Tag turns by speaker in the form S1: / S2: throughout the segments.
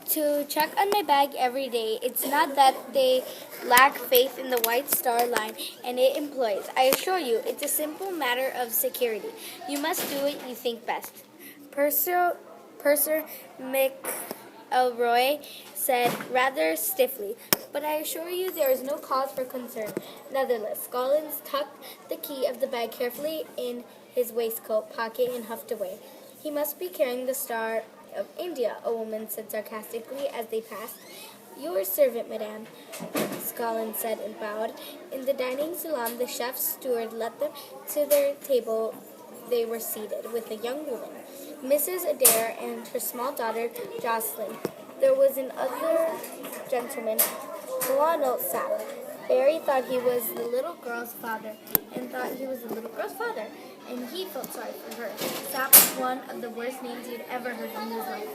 S1: to check on my bag every day. It's not that they lack faith in the White Star Line and its employees. I assure you, it's a simple matter of security. You must do what you think best. Purser McElroy said rather stiffly, but I assure you there is no cause for concern. Nevertheless, Scollins tucked the key of the bag carefully in his waistcoat pocket and huffed away. He must be carrying the Star of India, a woman said sarcastically as they passed. Your servant, madame, Scollins said and bowed. In the dining salon, the chef's steward led them to their table. They were seated with a young woman, Mrs. Adair, and her small daughter, Jocelyn. There was another gentleman, Colonel Sapp. Barry thought he was the little girl's father, and he felt sorry for her. Sapp was one of the worst names he'd ever heard in his life,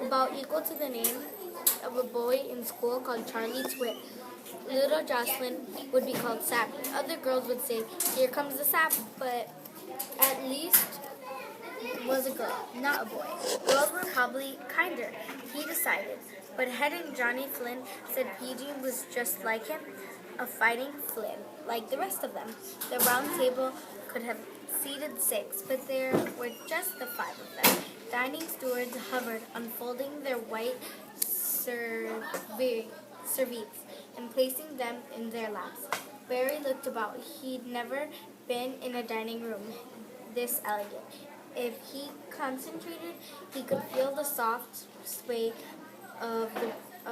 S1: about equal to the name of a boy in school called Charlie Twit. Little Jocelyn would be called Sappy. Other girls would say, "Here comes the sap," but at least was a girl, not a boy. Girls were probably kinder, he decided. But heading Johnny Flynn said PG was just like him, a fighting Flynn, like the rest of them. The round table could have seated 6, but there were just the 5 of them. Dining stewards hovered, unfolding their white serviettes and placing them in their laps. Barry looked about. He'd never been in a dining room this elegant. If he concentrated, he could feel the soft sway of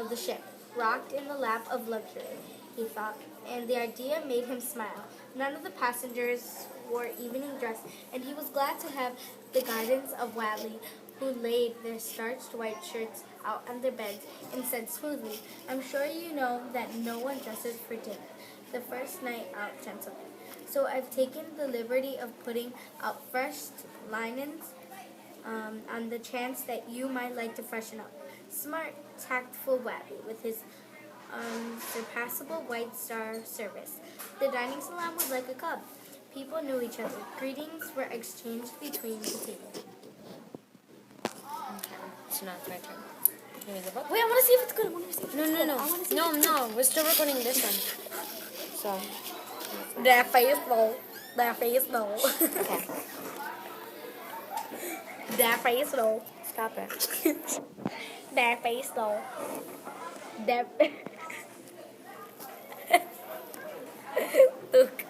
S1: the ship, rocked in the lap of luxury, he thought, and the idea made him smile. None of the passengers wore evening dress, and he was glad to have the guidance of Wadley, who laid their starched white shirts out on their beds and said smoothly, "I'm sure you know that no one dresses for dinner, the first night out, gentlemen. So I've taken the liberty of putting out fresh linens on the chance that you might like to freshen up." Smart, tactful Wadley, with his unsurpassable White Star service. The dining salon was like a club. People knew each other. Greetings were exchanged between the table.
S2: Okay, so now it's my turn. Give me the book.
S1: Wait, I want to see if it's good.
S2: No. We're still recording this one. So.
S1: That face though.
S2: Okay.
S1: That face though.
S2: Stop it.
S1: That face though. That. Look,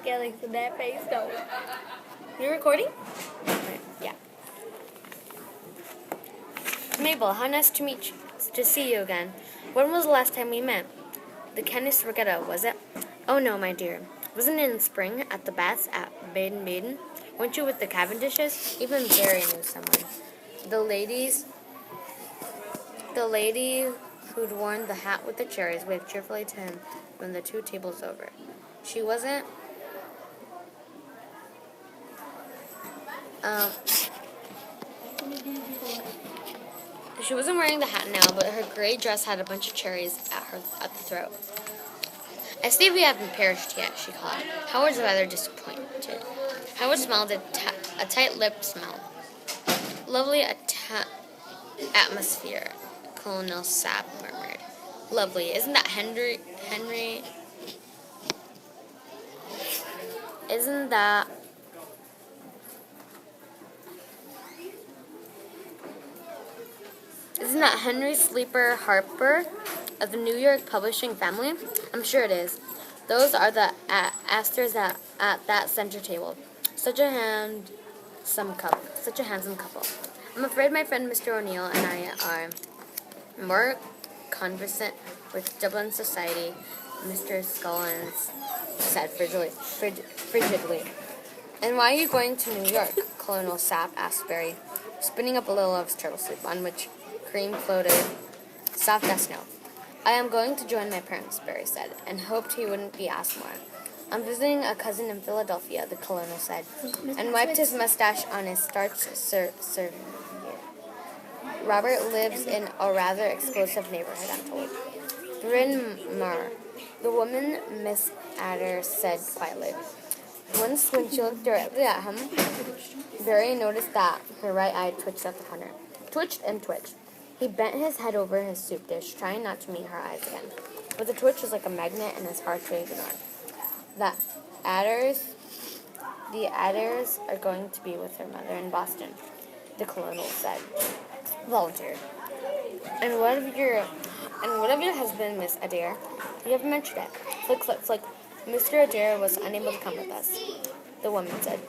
S1: Alex, that face though. You're recording?
S2: Okay. Yeah. Mabel, how nice to see you again. When was the last time we met? The Canis Regatta, was it? Oh no, my dear. Wasn't it in spring at the baths at Baden-Baden? Weren't you with the Cavendishes? Even Barry knew someone. The lady who'd worn the hat with the cherries waved cheerfully to him from the 2 tables over. She wasn't wearing the hat now, but her gray dress had a bunch of cherries at the throat. "I see we haven't perished yet," she called. Howard was rather disappointed. Howard smiled a tight-lipped smile. "Lovely atmosphere," Colonel Sapp murmured. "Lovely. Isn't that Henry? Isn't that Henry Sleeper Harper of the New York publishing family? I'm sure it is. Those are the Astors at that center table. Such a handsome couple. I'm afraid my friend Mr. O'Neill and I are more conversant with Dublin society," Mr. Scollins said frigidly. "And why are you going to New York?" Colonel Sapp asked Barry, spinning up a little of his turtle soup, on which cream floated soft as snow. "I am going to join my parents," Barry said, and hoped he wouldn't be asked more. "I'm visiting a cousin in Philadelphia," the colonel said, and wiped his mustache on his starched serviette. "Robert lives in a rather exclusive neighborhood, I'm told. Bryn Mawr," the woman, Miss Adair, said quietly. Once, when she looked directly at him, Barry noticed that her right eye twitched at the corner. Twitched and twitched. He bent his head over his soup dish, trying not to meet her eyes again. But the twitch was like a magnet and his hard to ignore. The adders, the adders are going to be with their mother in Boston, the colonel said. Volunteered. And what of your husband, Miss Adair? You haven't mentioned it. Flick, flick, flick. Mr. Adair was unable to come with us, the woman said.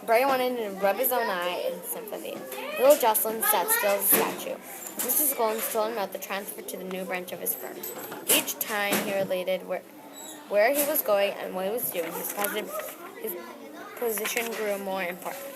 S2: Barry wanted to rub his own eye in sympathy. Little Jocelyn sat still as a statue. Mrs. Golden told him about the transfer to the new branch of his firm. Each time he related where he was going and what he was doing, his position grew more important.